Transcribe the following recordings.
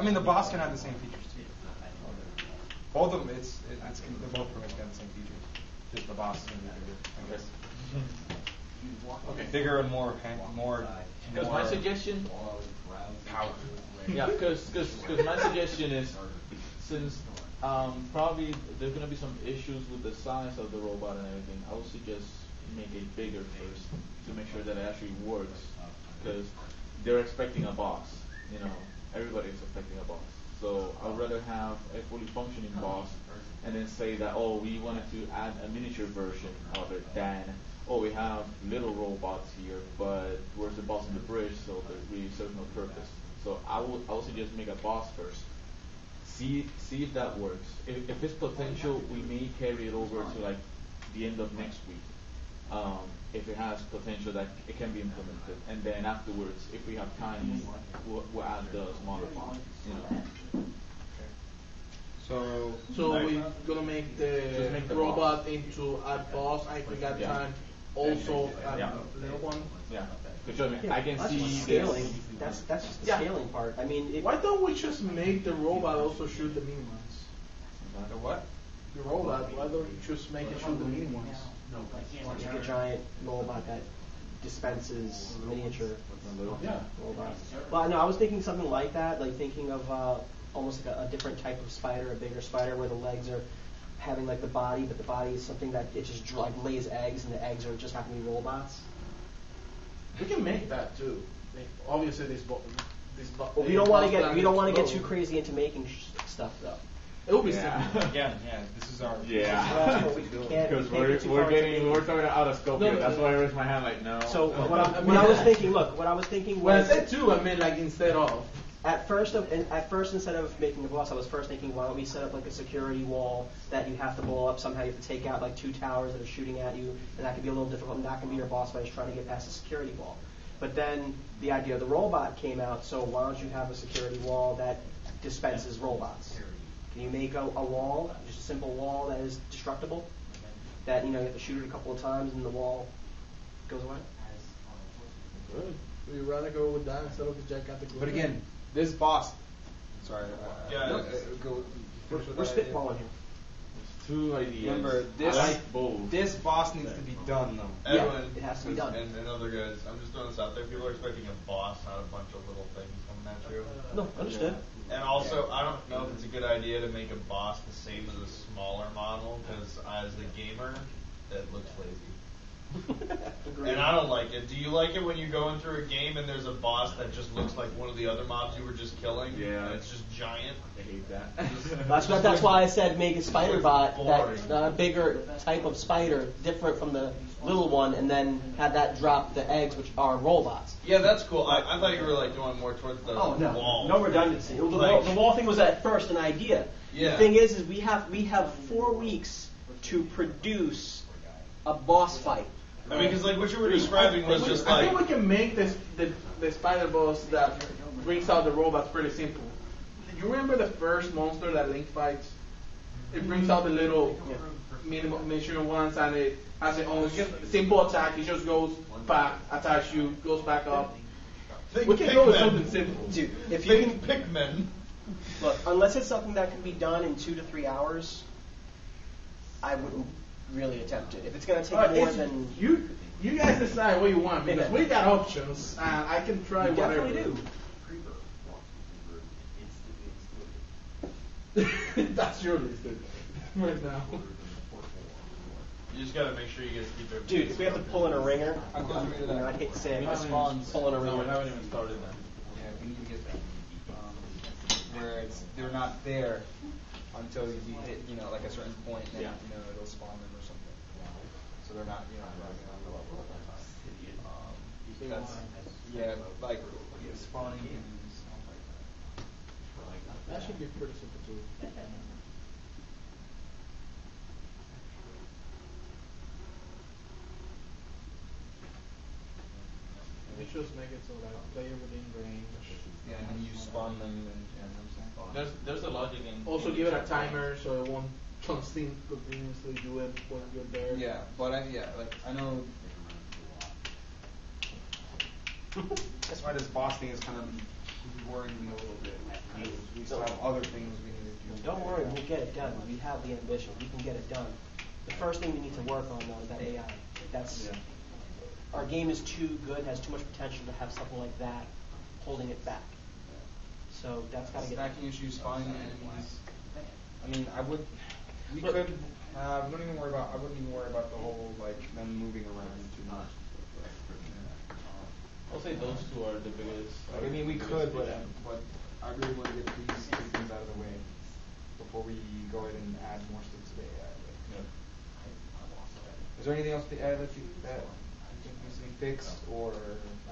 I mean, the boss can have the same features too. Both of them, they're both pretty much got the same features. Just the boss is going to be bigger, I guess. Okay. Bigger and more. Because my suggestion. Power. Yeah, because my suggestion is, since probably there's going to be some issues with the size of the robot and everything, I would suggest make it bigger first to make sure that it actually works. Because they're expecting a boss. Everybody's expecting a boss. So I'd rather have a fully functioning boss and then say that, oh, we wanted to add a miniature version of it than, oh, we have little robots here, but where's the boss in the bridge, so that really serves no purpose. So I would suggest make a boss first. See if that works. If it's potential, we may carry it over to like the end of next week. If it has potential that it can be implemented, and then afterwards, if we have time, we'll add the smaller boss. So we're gonna make the robot into a boss. I think at time also little one. Yeah. Because I can that's see just scaling. That's just the scaling part. I mean, why don't we just make the robot also shoot the mini ones? The what? The robot. Why don't you just make it shoot the mini ones? like a giant robot that dispenses miniature robots. Well, no, I was thinking something like that, like thinking of almost like a different type of spider, a bigger spider, where the legs are having like the body, but the body is something that it just like lays eggs, and the eggs are just happen to be robots. We can make that too. Obviously, this. Well, we don't want to get too crazy into making stuff though. It will be simple. Again, this is our. Yeah. Because we're talking out of scope here. That's why I raised my hand like no. So what I was thinking was. When I said two, I meant like instead of. At first, instead of making a boss, I was first thinking, why don't we set up like a security wall that you have to blow up somehow? You have to take out like 2 towers that are shooting at you, and that can be a little difficult. And that can be your boss fight, is trying to get past the security wall. But then the idea of the robot came out. So why don't you have a security wall that dispenses robots? Can you make a wall, just a simple wall that is destructible? That you have to shoot it a couple of times and the wall goes away. Good. Would you rather go with that instead of the gigantic? But again, this boss. Sorry. We're spitballing here. Two ideas. Remember, this boss needs to be done though. Everyone, it has to be done. And other guys, I'm just throwing this out there. People are expecting a boss, not a bunch of little things coming at you. No, understood. And also, I don't know if it's a good idea to make a boss the same as a smaller model, because as the gamer, it looks lazy. And I don't like it. Do you like it when you go in through a game and there's a boss that just looks like one of the other mobs you were just killing? Yeah. And it's just giant? I hate that. That's why I said make a spider bot, that bigger type of spider, different from the little one, and then have that drop the eggs, which are robots. Yeah, that's cool. I thought you were like going more towards the wall. No redundancy. The wall thing was at first an idea. Yeah. The thing is we have 4 weeks to produce a boss fight. I mean, because like what you were describing was just like. I think we can make the spider boss that brings out the robots pretty simple. You remember the first monster that Link fights? It brings out the little miniature ones, and it has its own simple attack. It just goes back, attacks you, goes back up. We can go with something simple. Dude, if you can Pikmin. look, unless it's something that can be done in 2 to 3 hours, I wouldn't really attempt it. If it's going to take more than you guys decide what you want, because we got options, and I can try you whatever. definitely do. That's your list right now. You just gotta make sure you guys keep everything. Dude, if we have to pull in a ringer, I'd hate to say it, pull in a ringer. We haven't even started that. Yeah, we need to get that. Where they're not there until you hit, like a certain point, and then, it'll spawn them or something. So they're not, rising on the level. Like spawning and stuff like that. That should be pretty simple too. We just make it so that player within range. Yeah, and then you spawn them and There's a logic in. Also give it a timer so it won't continuously do it when you're there. yeah, but I know. That's why this boss thing is kind of worrying me a little bit. We still have other things we need to do. Don't worry, we'll get it done. We have the ambition. We can get it done. The first thing we need to work on, though, is that AI. That's our game is too good, has too much potential to have something like that holding it back. So that's got to get Stacking issues, spawning enemies. I mean, we could. I wouldn't even worry about the whole like them moving around too much. I'll say those two are the biggest. I mean, we could, but I really want to get these two things out of the way before we go ahead and add more stuff to the AI. Yeah. Is there anything else to add that you think needs to be fixed, or?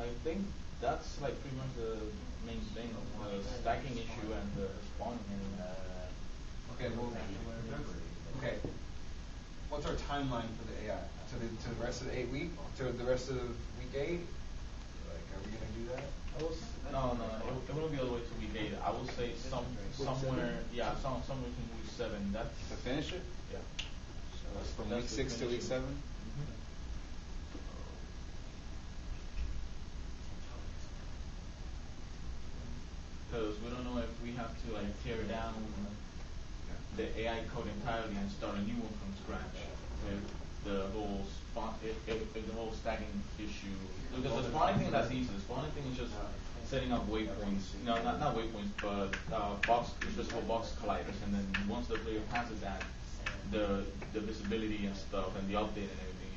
I think that's like pretty much the main thing, the stacking issue and the spawning. Okay, well, okay. What's our timeline for the AI? To the rest of the 8 week? To the rest of week 8? Like, are we gonna do that? No, it won't be all the way to week 8. I will say somewhere between week 7. That's To finish it? yeah. So that's from That's week the 6 to week finish 7? Because we don't know if we have to like tear down the AI code entirely and start a new one from scratch. If the whole if the whole stacking issue, because the spawning thing, that's easy. The spawning thing is just setting up waypoints. No, not waypoints, but invisible box colliders. And then once the player passes that, the visibility and stuff and the update and everything,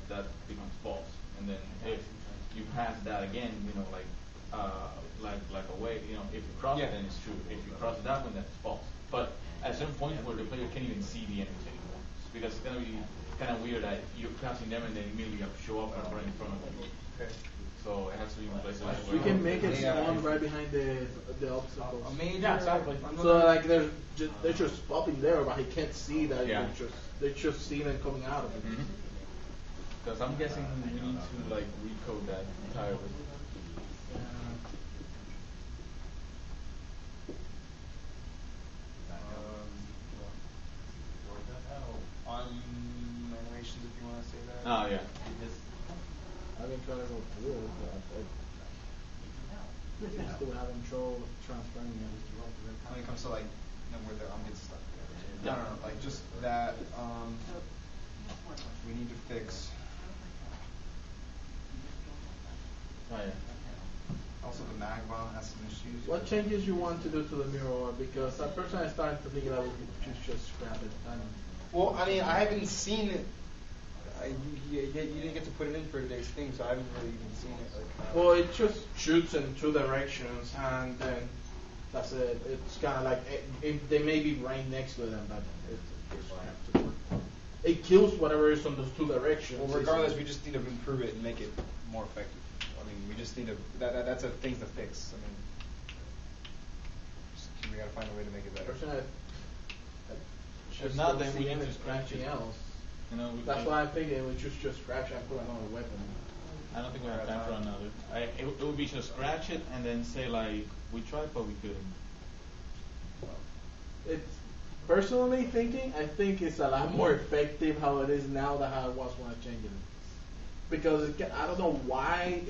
that becomes false. And then if you pass that again, like a way, if you cross it, then it's true. If you cross that one, then it's false. But at a certain point where the player can't even see the enemies anymore, because it's gonna be kind of weird that you're crossing them and then immediately show up right in front of you. Okay. So it has to be in places We where can make it spawn right behind the obstacles. Yeah, exactly. So like they're just popping there, but he can't see that. Yeah. They're just seeing them coming out of it. Because I'm guessing we need to like recode that entirely. On animations, if you want to say that. Oh yeah. I've been trying to go through it, but I still having trouble transferring it. When it comes to like, where the gets stuck. No, like just that. We need to fix. Oh yeah. Also, the mag bomb has some issues. What changes you want to do to the mirror? Because at first I started to think that we could just scrap it. Well, I mean, I haven't seen it. You didn't get to put it in for today's thing, so I haven't really even seen it. Well, it just shoots in 2 directions, and then that's it. It's kind of like they may be right next to them, but it kills whatever is on those 2 directions. Well, regardless, we just need to improve it and make it more effective. I mean, we just need to. That's a thing to fix. I mean, we gotta find a way to make it better. If not, then we need to scratch anything it. else. That's why I'm thinking we just scratch and put another weapon. I don't think we have time for another. It would be just scratch it and then say like we tried but we couldn't. It's personally thinking, I think it's a lot more effective how it is now than how it was when I changed it. Because I don't know why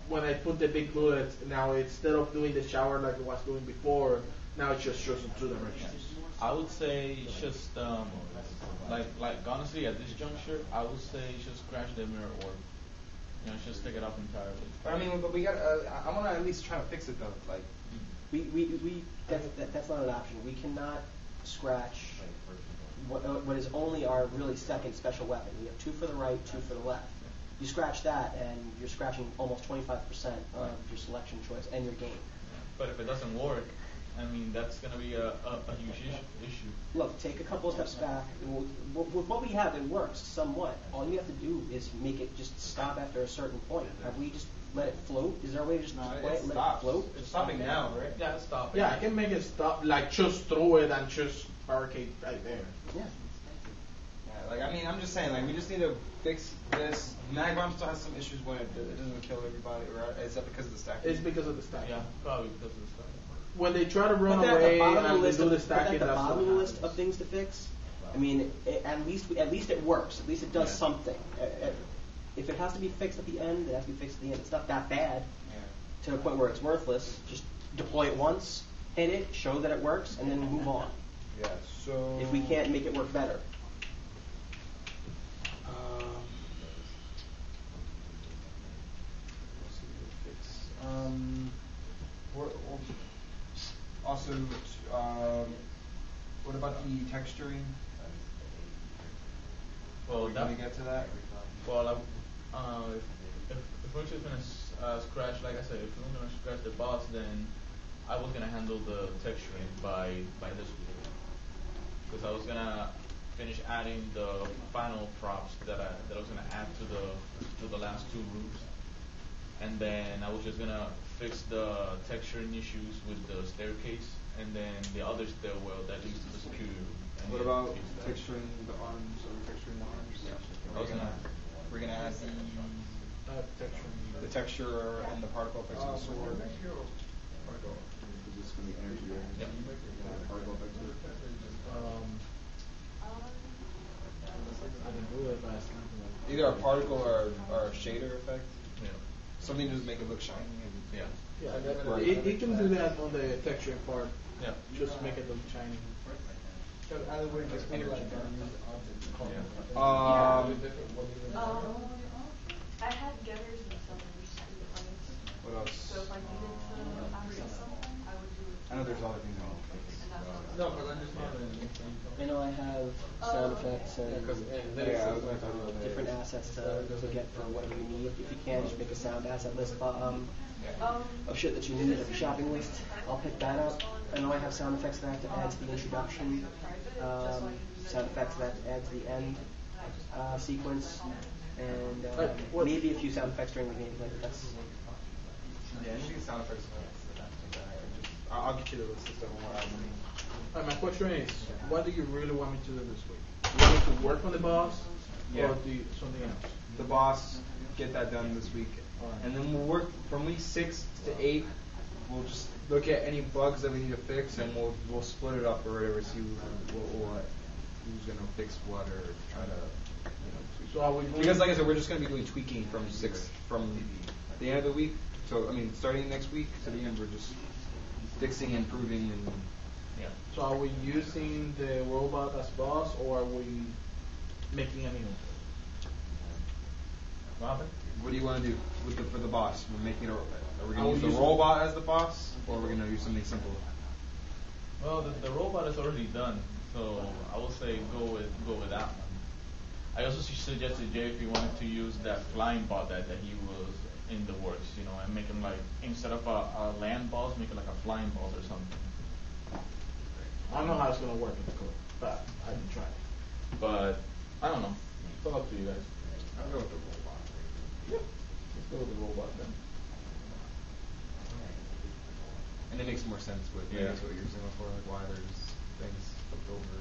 when I put the big bullets, now instead of doing the shower like it was doing before, now it just shows in 2 directions. I would say it's just like honestly at this juncture, I would say just scratch the mirror orb. Just take it up entirely. But I mean, but we got. I want to at least try to fix it though. Like, that's not an option. We cannot scratch what is only our really second special weapon. We have 2 for the right, 2 for the left. You scratch that, and you're scratching almost 25% of your selection choice and your game. But if it doesn't work, I mean, that's going to be a huge issue. Look, take a couple of steps back. With what we have, it works somewhat. All you have to do is make it just stop after a certain point. Have we just let it float? Is there a way to just let it float? It's stopping now, right? Yeah, it's stopping. Yeah, I can make it stop, like just throw it and just barricade right there. Yeah. Like, I mean, I'm just saying, like, we just need to fix this. Mag bomb still has some issues when it doesn't kill everybody, or is that because of the stacking? It's because of the stacking. Yeah, probably because of the stacking. When they try to run away and they do the stacking, at the that's bottom what of the list happens. of things to fix. I mean, at least it works. At least it does something. If it has to be fixed at the end, it has to be fixed at the end. It's not that bad. to the point where it's worthless, just deploy it once, hit it, show that it works, and then move on. Yeah. So If we can't make it work better. Also, what about the texturing? Well, Are we gonna get to that? Well, if we're just gonna scratch, like I said, if we're gonna scratch the boss, then I was gonna handle the texturing by this week, because I was gonna finish adding the final props that I was gonna add to the last two roofs, and then I was just gonna fix the texturing issues with the staircase, and then the other stairwell that leads to the security room. And What then about fix that. texturing the arms? Are we texturing the arms? I was gonna- We're gonna add the texture and the particle effects of the sword. Yep. Either a particle or a shader effect. Yeah. Something to make it look shiny. Yeah. Yeah, Right. it can do that on the texture part. Yeah. Just make it look shiny. I had getters and cylinders to the planes. What else? So if I needed to add something, I would do it. I know there's other things. And that's what No, but I'm just not. I know I have sound effects and Yeah, I was gonna talk about that. different assets to get for whatever you need. If you can, just make a sound asset list of shit that you need, like a shopping list. I'll pick that up. I know I have sound effects that I have to add to the introduction, sound effects that I have to add to the end sequence, and maybe a few sound effects during the game. Like that's. Yeah, anything sound effects. I'll get you the list of stuff on what I need. My question is, what do you really want me to do this week? You want me to work on the boss, Yeah. or do something else? The boss, get that done this week. Alright. And then we'll work from week 6 to 8. We'll just look at any bugs that we need to fix, and we'll split it up or whatever. See who's gonna fix what or try to. So are we Because like I said, we're just gonna be doing tweaking from the end of the week. So I mean, starting next week to the end, we're just fixing, improving, and Yeah. So are we using the robot as boss, or are we making a new? What happened? what do you want to do for the boss? We're making are we I gonna will use the use- robot as the boss, or we're gonna use something simple? Well, the robot is already done, so I would say go with that one. I also suggested Jay if you wanted to use that flying bot that he was in the works, and make him like instead of a land boss, make it like a flying boss or something. I don't know how it's gonna work in the code, but I can try. But I don't know. It's all up to you guys. I'll go with the robot. Yep. Let's go with the robot then. And it makes more sense with Yeah. what you're saying before, like why there's things flipped over.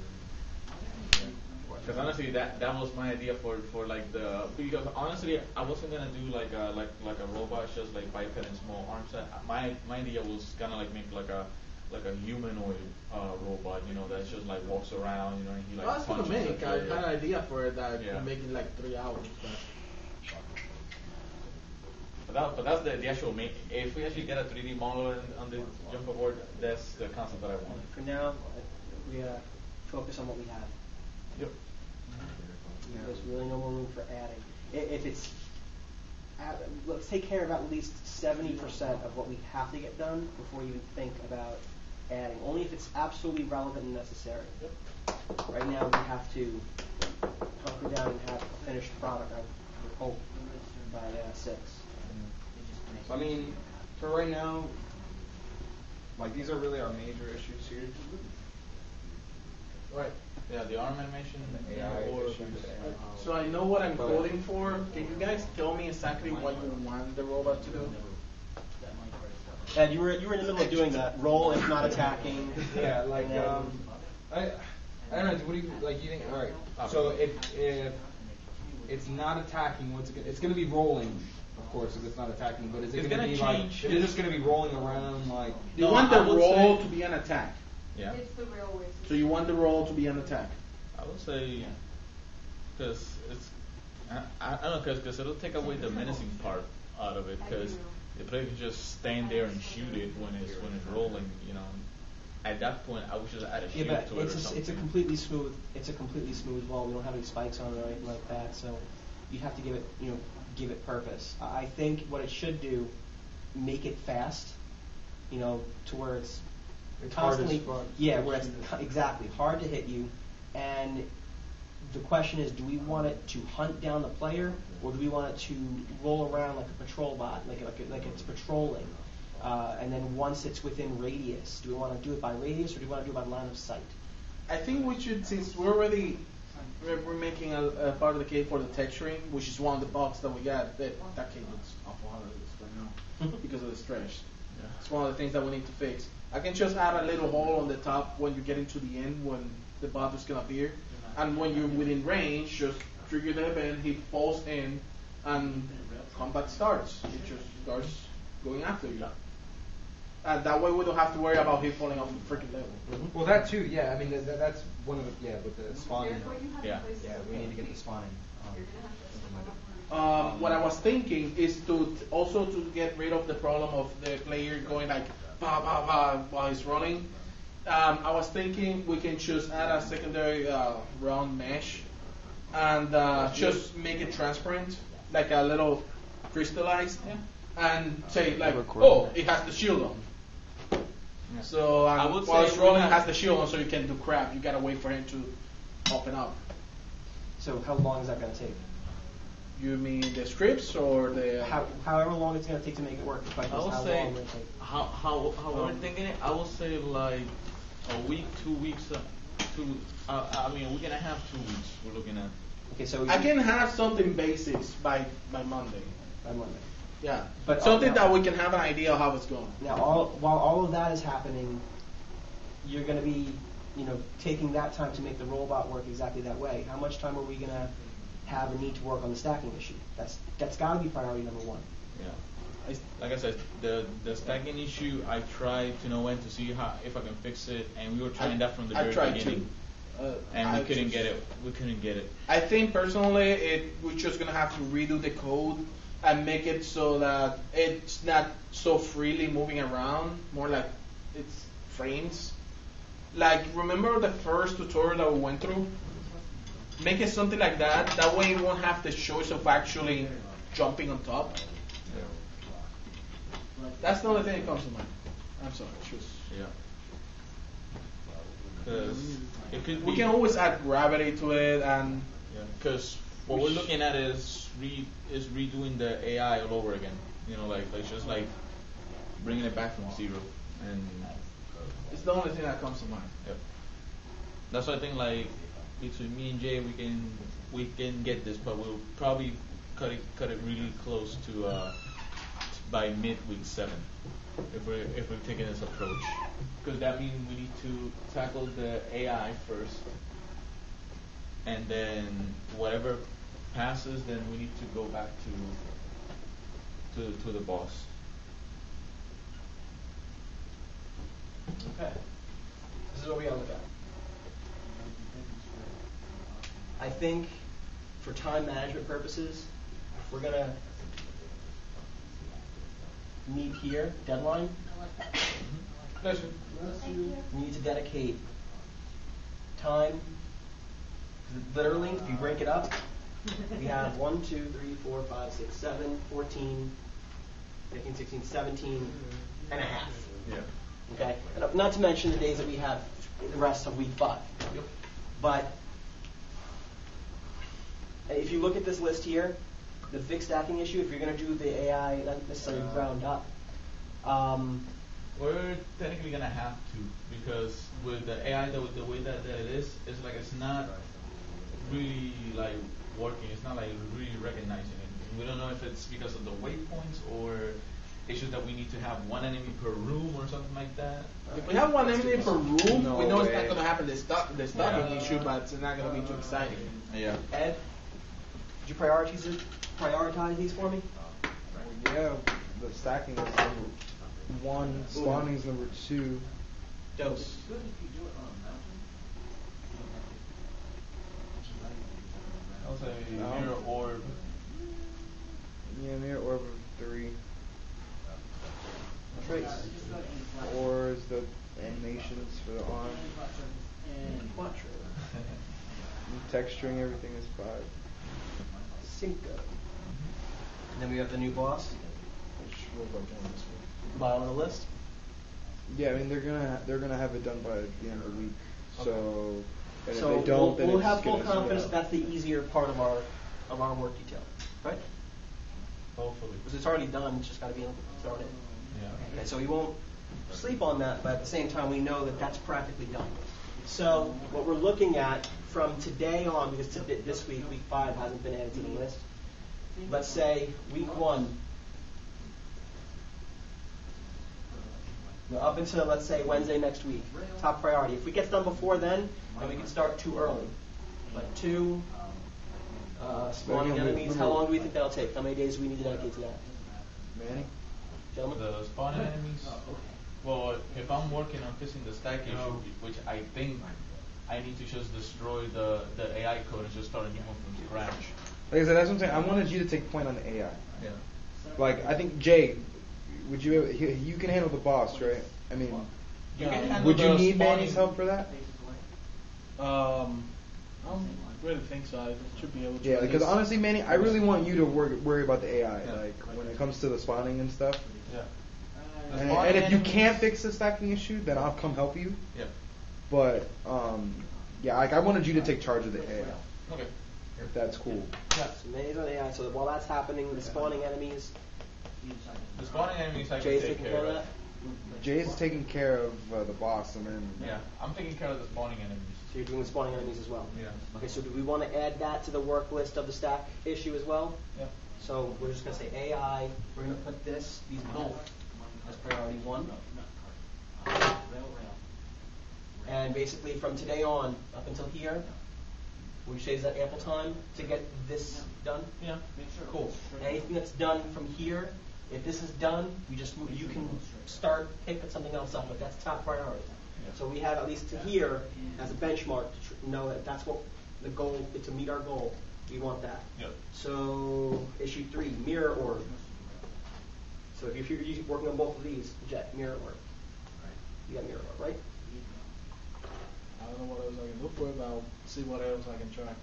Because honestly, that was my idea for like because honestly I wasn't gonna do like a robot just like biped and small arms. My idea was kind of like make like a humanoid robot, that just like walks around, and he like. I was gonna punches make. the I had player. an idea for it that I Yeah. could make in like 3 hours. But that's the actual main. If we actually get a 3D model on the jumper board, that's the concept that I want. For now, we focus on what we have. Yep. There's really no more room for adding. If it's, let's take care of at least 70% of what we have to get done before you think about adding. Only if it's absolutely relevant and necessary. Right now, we have to hunker down and have a finished product. I would hope by 6. I mean, for right now, like these are really our major issues here. Right. Yeah, the arm animation, The AI or issues. So I know what I'm coding for. Can you guys tell me exactly what you want the robot to do? Ed, you were in the middle of doing that. Roll if not attacking. Yeah, like and then- I don't know. What do you like? You think? All right. So if it's not attacking, it's going to be rolling. Of course, if it's not attacking, but is it It's going to gonna be change. like? Is it just going to be rolling around like? You No, want I the would roll say- to be an attack. Yeah. It's the railway system. So you want the roll to be an attack. I would say, because it's, I don't know, because it'll take away the menacing part out of it. Because the player can just stand there and shoot it when it's rolling. You know, at that point, I would just add a shield but to it or something. it's a completely smooth wall. We don't have any spikes on it or anything like that, so you have to give it purpose. I think what it should do, make it fast, to where it's constantly, where it's exactly hard to hit you, and the question is, do we want it to hunt down the player, or do we want it to roll around like a patrol bot, like it's patrolling? And then once it's within radius, do we want to do it by radius, or do we want to do it by line of sight? I think we should, since we're making a part of the cake for the texturing, which is one of the bugs that we got. That cake looks awful how it is right now because of the stretch. Yeah. It's one of the things that we need to fix. I can just add a little hole on the top when you get into the end when the bot is gonna appear, and when you're within range, just trigger the event, he falls in, and combat starts. It just starts going after you. And that way we don't have to worry about him falling off the freaking level. Well, that too, yeah. I mean, that's one of the with the spawning. Yeah. Yeah, we need to get the spawning. What I was thinking is to also to get rid of the problem of the player going like bah, bah, bah, while he's running. I was thinking we can just add a secondary round mesh and just make it transparent, like a little crystallized, and say like, oh, it has the shield on. Yeah. So I would while say it's rolling, we it have- has the shield on, so you can do crap. You gotta wait for him to open up. So how long is that going to take? You mean the scripts or the? However long it's going to take to make it work. The question I is would how say long will it take? how we're thinking it. I would say like a week, 2 weeks. I mean, we're gonna have 2 weeks. We're looking at. Okay, so I can have something basics by Monday. by Monday. Yeah, But something now- that we can have an idea of how it's going. Now, while all of that is happening, you're going to be, taking that time to make the robot work exactly that way. How much time are we going to have a need to work on the stacking issue? That's got to be priority number one. Yeah. Like I said, the stacking issue, I tried to know when to see if I can fix it, and we were trying that from the very tried beginning. And we couldn't get it. We couldn't get it. I think personally, we're just gonna have to redo the code and make it so that it's not so freely moving around, more like it's frames. Like, remember the first tutorial that we went through? Make it something like that. That way, you won't have the choice of actually jumping on top. That's the only thing that comes to mind. I'm sorry, just. Yeah. Because it could be. We can always add gravity to it, and Because what we're looking at is redoing the AI all over again. Like just like bringing it back from zero, and it's the only thing that comes to mind. yep. That's why I think like between me and Jay we can get this, but we'll probably cut it really close to by midweek 7 if we're taking this approach. Because that means we need to tackle the AI first, and then whatever passes, then we need to go back to the boss. Okay. This is what we got to look at. I think for time management purposes, if we're going to meet here, deadline, we need to dedicate time. Literally, if you break it up, we have 1, 2, 3, 4, 5, 6, 7, 14, 15, 16, 17 and a half. Yeah. Okay? And not to mention the days that we have the rest of week 5. Yep. But if you look at this list here, the fixed stacking issue, if you're going to do the AI, not necessarily ground up, We're technically gonna have to, because with the AI, the way that it is, it's like it's not really like working. It's not like really recognizing it. We don't know if it's because of the waypoints or it's just that we need to have one enemy per room or something like that. If we have one enemy per room, No we know it's way. not going to happen the stacking Yeah. issue, but it's not going to be too exciting. Yeah. Ed, did you prioritize these for me? Yeah, the stacking is number 1, spawning is number 2. Dose. I'll say No. mirror orb. Yeah, mirror orb of 3. texturing everything is 5. Cinco. And then we have the new boss. Which robot game this week? Bottom of the list. Yeah, I mean they're gonna have it done by the end of the week. So, and So if they don't, then we'll it's have full gonna confidence sit that's the easier part of our work detail, right? Hopefully. Because it's already done. It's just got to be thrown in. Yeah. Okay, so we won't sleep on that, but at the same time, we know that that's practically done. So what we're looking at from today on, because this week, week 5, hasn't been added to the list. Let's say week 1, up until, let's say, Wednesday next week, top priority. If we get done before then we can start too early. Like 2 spawning enemies. How long do we think that'll take? How many days do we need to dedicate to that? Manny? Gentlemen? The spawning enemies. Well, if I'm working on fixing the stack issue, which I think I need to just destroy the AI code and just start a new one from scratch. Like I said, that's what I'm saying. I wanted you to take point on the AI. Yeah. Like I think Jay, would you you can handle the boss, right? I mean, You can handle would you the need spawning- Manny's help for that? I don't really think so. I should be able to. Yeah, at because least- honestly, Manny, I really want you to worry about the AI, Yeah. like when it comes to the spawning and stuff. Yeah. And if you can't fix the stacking issue, then I'll come help you. Yeah. But yeah, like I wanted you to take charge of the AI, Okay. if that's cool. Yeah. So Manny's on AI. So while that's happening, the spawning enemies, The spawning enemies I can Jay's take taking care care of of. that. Jay's taking care of the boss, and then Yeah, I'm taking care of the spawning enemies. So you're doing the spawning enemies as well. Yeah. Okay. So do we want to add that to the work list of the stack issue as well? Yeah. So we're just going to say AI. We're going to put these both as priority 1. And basically from today on up until here, would you say is that ample time to get this done? Yeah. Cool. Anything that's done from here, if this is done, we just move, you can start picking something else up, but that's top priority. So we have at least to here as a benchmark to know that that's what the goal, to meet our goal, we want that. Yep. So issue 3, mirror orb. So if you're working on both of these, Jet, mirror orb. You got mirror orb, right? I don't know what else I can look for, but I'll see what else I can try.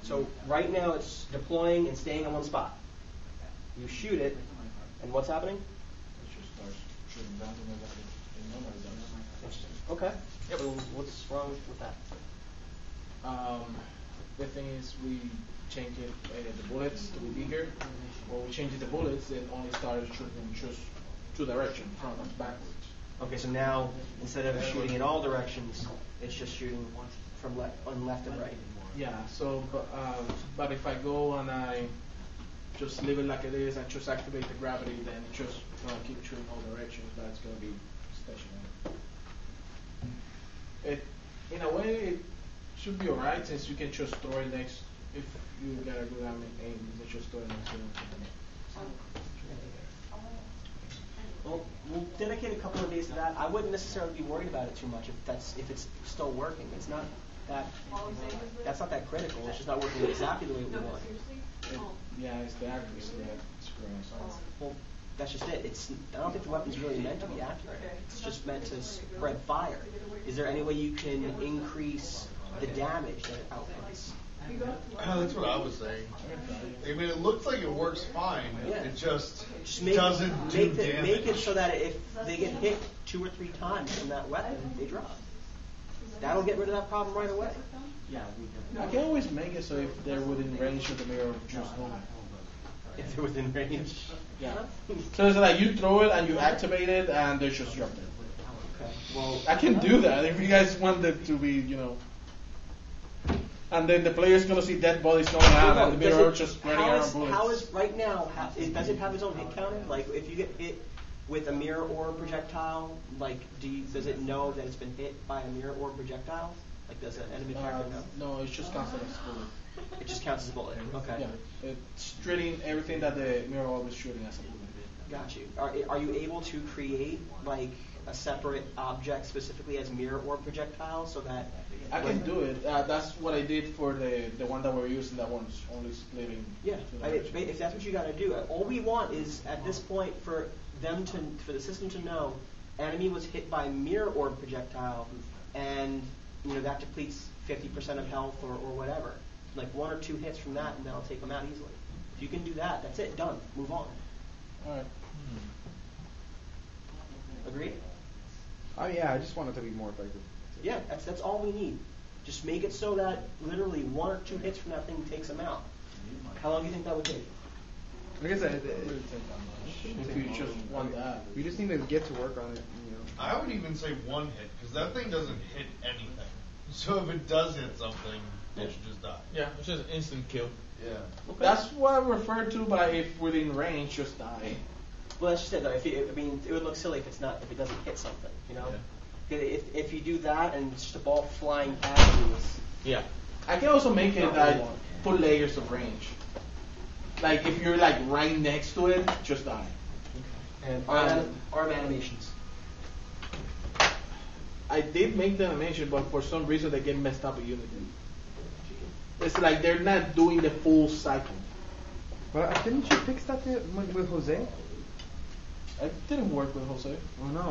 So right now it's deploying and staying in one spot. You shoot it, and what's happening? It should start shooting down to me like it normally does. Okay. So what's wrong with that? The thing is, we changed it, the bullets to be bigger. When we changed the bullets, it only started shooting just 2 directions, front and backwards. Okay, so now instead of shooting in all directions, it's just shooting from on left and right. Yeah. So, but if I go and I just leave it like it is and just activate the gravity, then it's just gonna keep shooting all directions. But it's gonna be stationary. It, in a way, it should be alright since you can just throw it next. If you got a good aim, you can just throw it next to it. Well, we'll dedicate a couple of days to that. I wouldn't necessarily be worried about it too much if it's still working. It's not that that's not that critical. It's just not working exactly the way we want. Yeah, it's the accuracy that's screwing us off. Well, that's just it. I don't think the weapon's really meant to be accurate. It's just meant to spread fire. Is there any way you can increase the damage that it outputs? That's what I was saying. I mean, it looks like it works fine. Yeah. It just Make, doesn't do make damage. it so that if they get hit 2 or 3 times from that weapon, they drop. That'll get rid of that problem right away. I can always make it so if they're within range of the mirror, just move it. If they're within range. Yeah. So it's like you throw it and you activate it and they just drop it. Okay. Well, I can do that if you guys want it to be, and then the player's gonna see dead bodies coming out and the mirror just spreading around bullets. How is right now? Does it have its own hit counter? Like if you get hit with a mirror or projectile, like does it know that it's been hit by a mirror or projectile? Like does an enemy character know? No, it's just constant as bullet. It just counts as a bullet. Okay. Yeah, it's treating everything that the mirror orb is shooting as a bullet. Got you. Are you able to create like a separate object specifically as mirror or projectile so that I can do it. That's what I did for the one that we're using. That one's only splitting. Yeah, if that's what you got to do, all we want is at this point for the system to know enemy was hit by mirror orb projectile, and that depletes 50% of health or whatever. Like 1 or 2 hits from that, and that'll take them out easily. If you can do that, that's it. Done. Move on. All right. Agreed? Yeah, I just want it to be more effective. Yeah, that's all we need. Just make it so that literally 1 or 2 hits from that thing takes them out. How long do you think that would take? Like I said, If you just want that. we just need to get to work on it. I would even say 1 hit, because that thing doesn't hit anything. So if it does hit something, it should just die. Yeah, it's just an instant kill. Yeah. Okay. That's what I refer to by if within range, just die. Well, that's just it, though. It would look silly if it doesn't hit something, If you do that and it's just a ball flying past you, Yeah. I can also make it that put layers of range. Like if you're like right next to it, just die. and arm animations. I did make the animation, but for some reason they get messed up at Unity. It's like they're not doing the full cycle. But didn't you fix that with Jose? It didn't work with Jose. Oh no.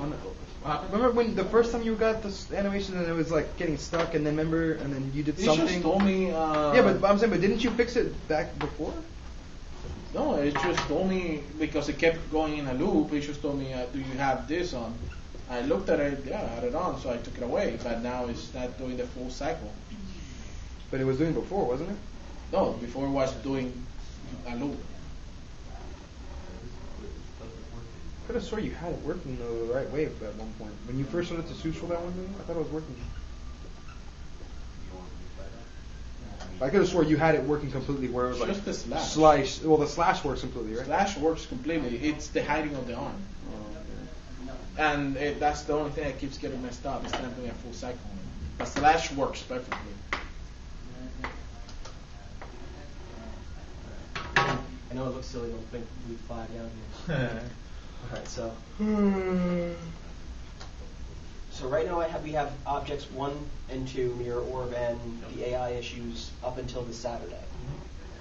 Remember when the first time you got this animation and it was like getting stuck, and then you did He something? just told me. Yeah, but I'm saying, but didn't you fix it back before? No, it just told me because it kept going in a loop. It just told me, "Do you have this on?" I looked at it. Yeah, I had it on, so I took it away. But now it's not doing the full cycle. But it was doing before, wasn't it? No, before it was doing a loop. I could have swore you had it working the right way at one point. When you first started to Sushul that one day, I thought it was working. I could have swore you had it working completely where it was Just like the slash. Well, the slash works completely, right? Slash works completely. It's the hiding of the arm. And that's the only thing that keeps getting messed up. It's not doing a full cycle. But slash works perfectly. I know it looks silly, don't think week 5 down here. Alright, so right now we have objects 1 and 2, mirror orb, and the AI issues up until this Saturday.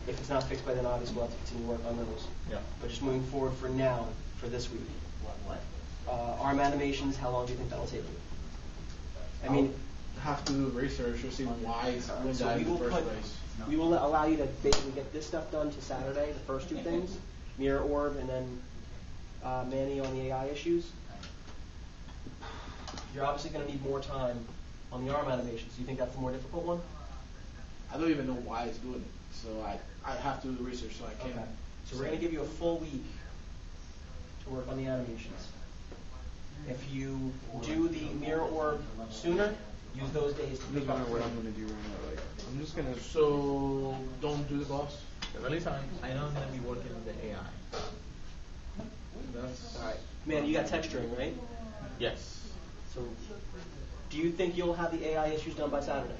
If it's not fixed by then, obviously we'll have to continue work on those. Yeah. But just moving forward for now, for this week. Arm animations, how long do you think that'll take you? I mean, Have to do research to see why it's doing so that we in the will first put, place. we will allow you to basically get this stuff done to Saturday, the first 2 things, mirror orb, and then Manny on the AI issues. You're obviously going to need more time on the arm animations. Do you think that's the more difficult one? I don't even know why it's doing it. So I have to do the research so I can. Okay. So we're going to give you a full week to work on the animations. If you do the mirror orb sooner, use those days to I'm pick just up. wondering what I'm gonna do right now. Like, I'm just gonna. So don't do the boss. At least I know I'm going to be working on the AI. That's... All right. Man, you got texturing, right? Yes. So do you think you'll have the AI issues done by Saturday?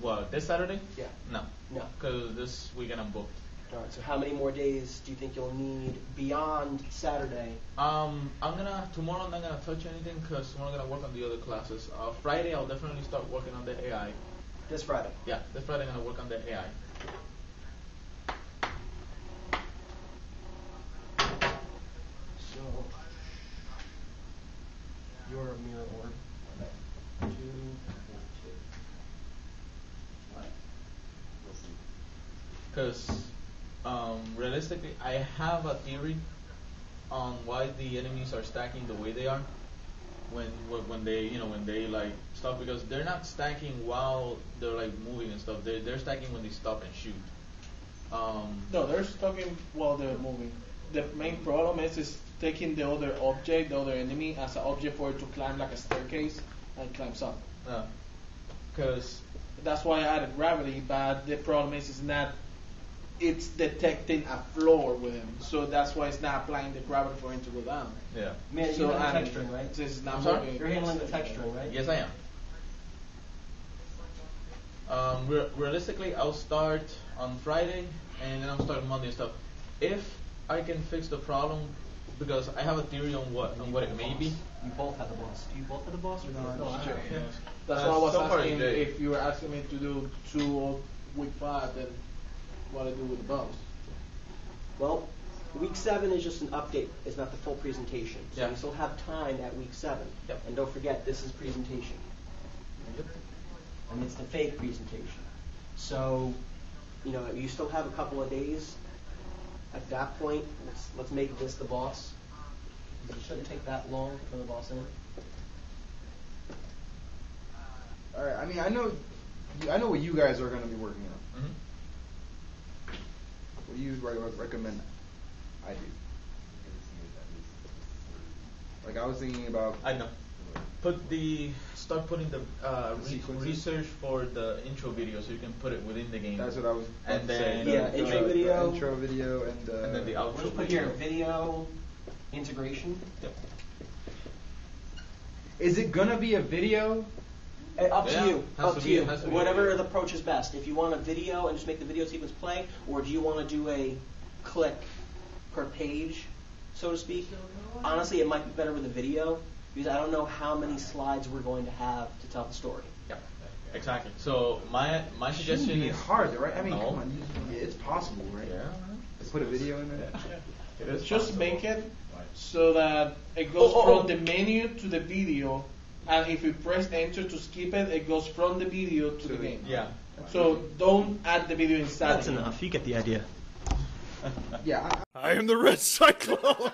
Well, this Saturday? Yeah. No. No. Because this weekend I'm booked. All right. So how many more days do you think you'll need beyond Saturday? Tomorrow I'm not gonna touch anything because tomorrow I'm gonna work on the other classes. Friday I'll definitely start working on the AI. This Friday. Yeah, this Friday I'm gonna work on the AI. So your mirror orb. 2, 2. Because realistically, I have a theory on why the enemies are stacking the way they are when they like stop, because they're not stacking while they're like moving and stuff. They're stacking when they stop and shoot. No, they're stacking while they're moving. The main problem is taking the other object, the other enemy, as an object for it to climb like a staircase and climbs up. Because That's why I added gravity, but the problem is it's detecting a floor with him, so that's why it's not applying the gravity for him to go down. yeah. Man, So you have the and texturing, right? This is not I'm sorry? moving. You're handling the texturing, right? Yes, I am. Realistically, I'll start on Friday and then I'll start on Monday and stuff. If I can fix the problem, because I have a theory on what it may be. You both have the boss. Do you both have the boss or not? No, I have Yeah. That's why I was So far asking today. if you were asking me to do 2 of week 5, then what I do with the boss. Well, Week 7 is just an update. It's not the full presentation. So Yeah. you still have time at week 7. Yep. And don't forget, this is presentation. And it's the fake presentation. So, you still have a couple of days. At that point, let's make this the boss. It shouldn't take that long for the boss in. All right. I mean, I know what you guys are going to be working on. Mm-hmm. What do you recommend I do? Like I was thinking about. I know. Start putting the Sequences? research for the intro video, so you can put it within the game. That's what I was. And about to say. then Yeah, intro video. Intro video and then the We'll outro just put video. here video integration. Yep. Is it gonna be a video? Up Yeah, to you. has Up to to be- you. has to be Whatever video. the approach is best. If you want a video and just make the video sequence play, or do you want to do a click per page, so to speak? Honestly, it might be better with a video because I don't know how many slides we're going to have to tell the story. Yep. Exactly. So my Shouldn't suggestion be is hard, though, right? I mean, no. come on, it's possible, right? Yeah. Let's put a video in there. It is Just possible. make it so that it goes Oh. from the menu to the video, and if you press enter to skip it, it goes from the video to the game. Yeah. So don't add the video inside. That's the game. enough. You get the idea. Yeah. I am the Red Cyclone.